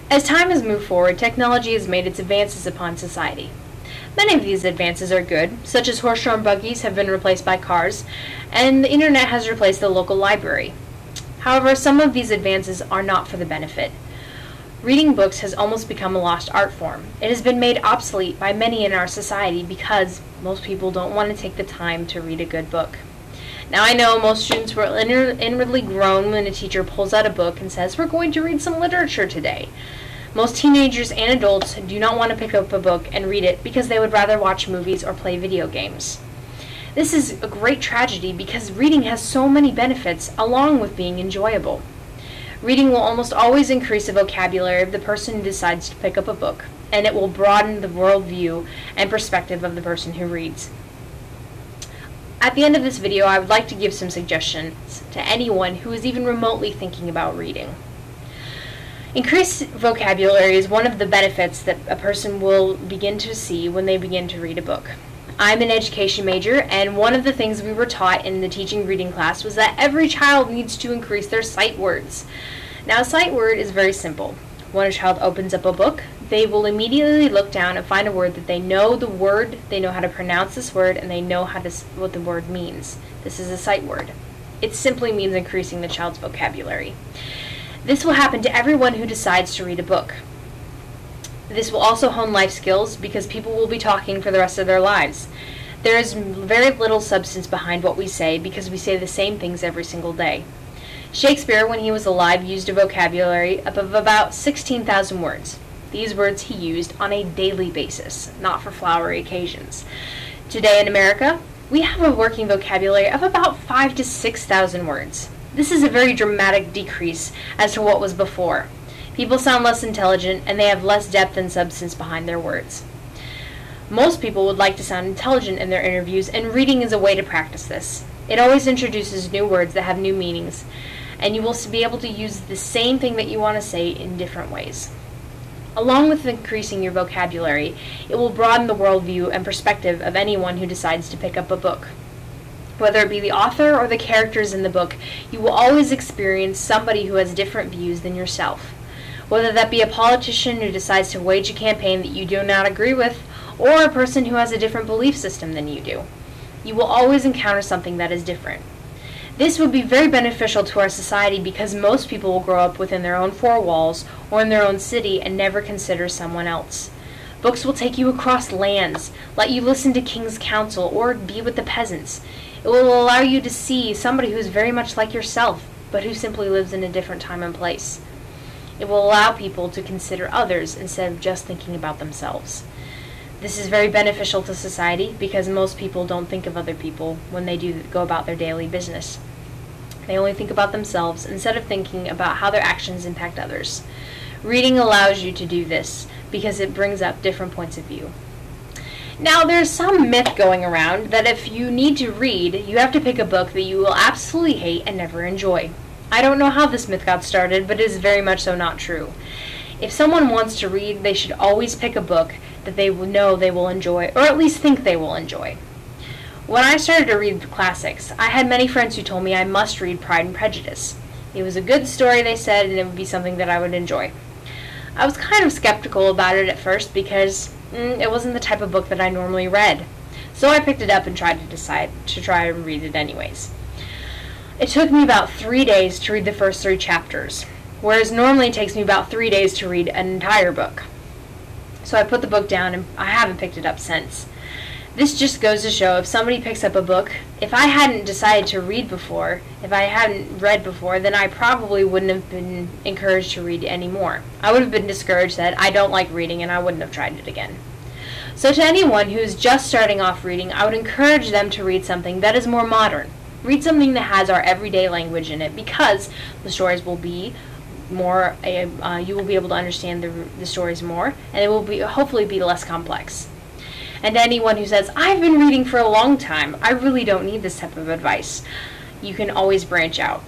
As time has moved forward, technology has made its advances upon society. Many of these advances are good, such as horse-drawn buggies have been replaced by cars, and the internet has replaced the local library. However, some of these advances are not for the benefit. Reading books has almost become a lost art form. It has been made obsolete by many in our society because most people don't want to take the time to read a good book. Now, I know most students will inwardly groan when a teacher pulls out a book and says, "We're going to read some literature today." Most teenagers and adults do not want to pick up a book and read it because they would rather watch movies or play video games. This is a great tragedy because reading has so many benefits along with being enjoyable. Reading will almost always increase the vocabulary of the person who decides to pick up a book, and it will broaden the worldview and perspective of the person who reads. At the end of this video, I would like to give some suggestions to anyone who is even remotely thinking about reading. Increased vocabulary is one of the benefits that a person will begin to see when they begin to read a book. I'm an education major, and one of the things we were taught in the teaching reading class was that every child needs to increase their sight words. Now, a sight word is very simple. When a child opens up a book, they will immediately look down and find a word that they know the word, they know how to pronounce this word, and they know what the word means. This is a sight word. It simply means increasing the child's vocabulary. This will happen to everyone who decides to read a book. This will also hone life skills because people will be talking for the rest of their lives. There is very little substance behind what we say because we say the same things every single day. Shakespeare, when he was alive, used a vocabulary of about 16,000 words. These words he used on a daily basis, not for flowery occasions. Today in America, we have a working vocabulary of about 5,000 to 6,000 words. This is a very dramatic decrease as to what was before. People sound less intelligent and they have less depth and substance behind their words. Most people would like to sound intelligent in their interviews, and reading is a way to practice this. It always introduces new words that have new meanings, and you will be able to use the same thing that you want to say in different ways. Along with increasing your vocabulary, it will broaden the worldview and perspective of anyone who decides to pick up a book. Whether it be the author or the characters in the book, you will always experience somebody who has different views than yourself. Whether that be a politician who decides to wage a campaign that you do not agree with, or a person who has a different belief system than you do. You will always encounter something that is different. This would be very beneficial to our society because most people will grow up within their own four walls or in their own city and never consider someone else. Books will take you across lands, let you listen to king's counsel, or be with the peasants. It will allow you to see somebody who is very much like yourself, but who simply lives in a different time and place. It will allow people to consider others instead of just thinking about themselves. This is very beneficial to society because most people don't think of other people when they do go about their daily business. They only think about themselves instead of thinking about how their actions impact others. Reading allows you to do this because it brings up different points of view. Now, there's some myth going around that if you need to read, you have to pick a book that you will absolutely hate and never enjoy. I don't know how this myth got started, but it is very much so not true. If someone wants to read, they should always pick a book that they know they will enjoy, or at least think they will enjoy. When I started to read the classics, I had many friends who told me I must read Pride and Prejudice. It was a good story, they said, and it would be something that I would enjoy. I was kind of skeptical about it at first because it wasn't the type of book that I normally read. So I picked it up and tried to try and read it anyways. It took me about 3 days to read the first 3 chapters, whereas normally it takes me about 3 days to read an entire book. So I put the book down and I haven't picked it up since. This just goes to show if somebody picks up a book, if I hadn't decided to read before, if I hadn't read before, then I probably wouldn't have been encouraged to read anymore. I would have been discouraged that I don't like reading and I wouldn't have tried it again. So to anyone who's just starting off reading, I would encourage them to read something that is more modern. Read something that has our everyday language in it because the stories will be more, you will be able to understand the stories more, and it will hopefully be less complex. And to anyone who says, I've been reading for a long time, I really don't need this type of advice, you can always branch out.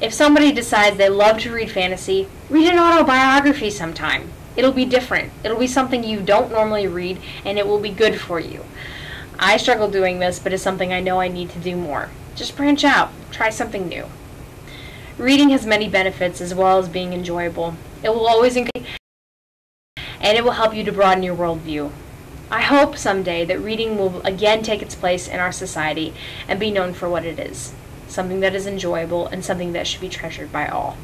If somebody decides they love to read fantasy, read an autobiography sometime. It'll be different. It'll be something you don't normally read, and it will be good for you. I struggle doing this, but it's something I know I need to do more. Just branch out. Try something new. Reading has many benefits as well as being enjoyable. It will always increase and it will help you to broaden your worldview. I hope someday that reading will again take its place in our society and be known for what it is, something that is enjoyable and something that should be treasured by all.